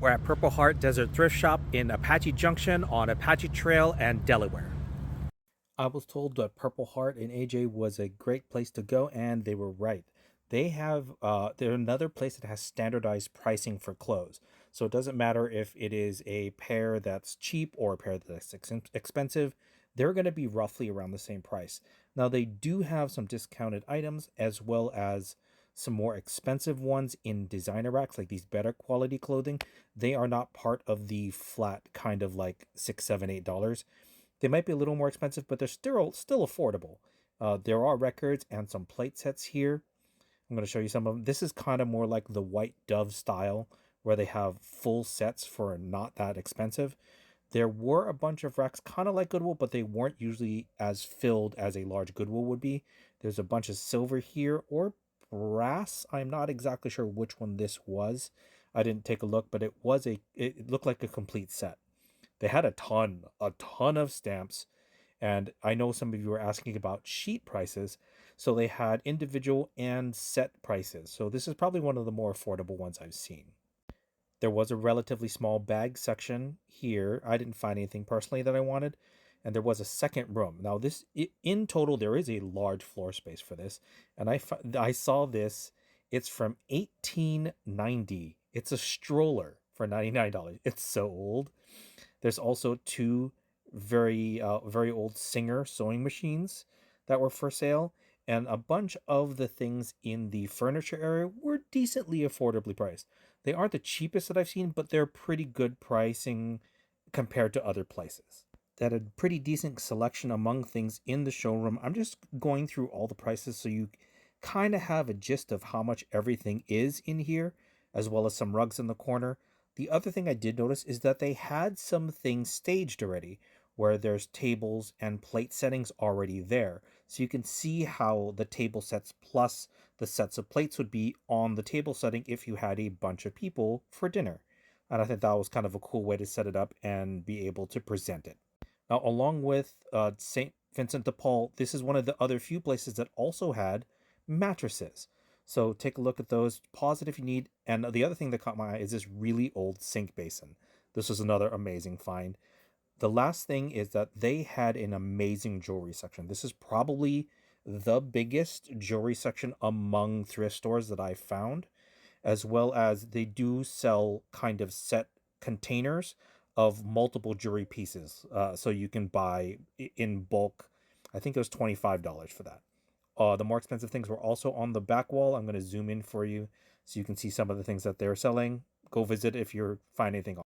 We're at Purple Heart Desert Thrift Shop in Apache Junction on Apache Trail and Delaware. I was told that Purple Heart in AJ was a great place to go, and they were right. They're another place that has standardized pricing for clothes. So it doesn't matter if it is a pair that's cheap or a pair that's expensive, they're going to be roughly around the same price. Now, they do have some discounted items as well as some more expensive ones in designer racks, like these better quality clothing. They are not part of the flat kind of like $6, $7, $8. They might be a little more expensive, but they're still affordable. There are records and some plate sets here. I'm going to show you some of them. This is kind of more like the White Dove style, where they have full sets for not that expensive. There were a bunch of racks kind of like Goodwill, but they weren't usually as filled as a large Goodwill would be. There's a bunch of silver here, or brass. I'm not exactly sure which one this was. I didn't take a look, but it looked like a complete set. They had a ton of stamps. And I know some of you were asking about sheet prices. So they had individual and set prices. So this is probably one of the more affordable ones I've seen. There was a relatively small bag section here. I didn't find anything personally that I wanted. And there was a second room. Now in total, there is a large floor space for this. And I saw this. It's from 1890. It's a stroller for $99. It's so old. There's also two very old Singer sewing machines that were for sale, and a bunch of the things in the furniture area were decently affordably priced. They aren't the cheapest that I've seen, but they're pretty good pricing compared to other places. That a pretty decent selection among things in the showroom. I'm just going through all the prices so you kind of have a gist of how much everything is in here, as well as some rugs in the corner. The other thing I did notice is that they had some things staged already, where there's tables and plate settings already there. So you can see how the table sets plus the sets of plates would be on the table setting if you had a bunch of people for dinner. And I think that was kind of a cool way to set it up and be able to present it. Now, along with St. Vincent de Paul, this is one of the other few places that also had mattresses. So take a look at those. Pause it if you need. And the other thing that caught my eye is this really old sink basin. This was another amazing find. The last thing is that they had an amazing jewelry section. This is probably the biggest jewelry section among thrift stores that I've found, as well as they do sell kind of set containers of multiple jewelry pieces. So you can buy in bulk. I think it was $25 for that. The more expensive things were also on the back wall. I'm going to zoom in for you so you can see some of the things that they're selling. Go visit if you're finding anything.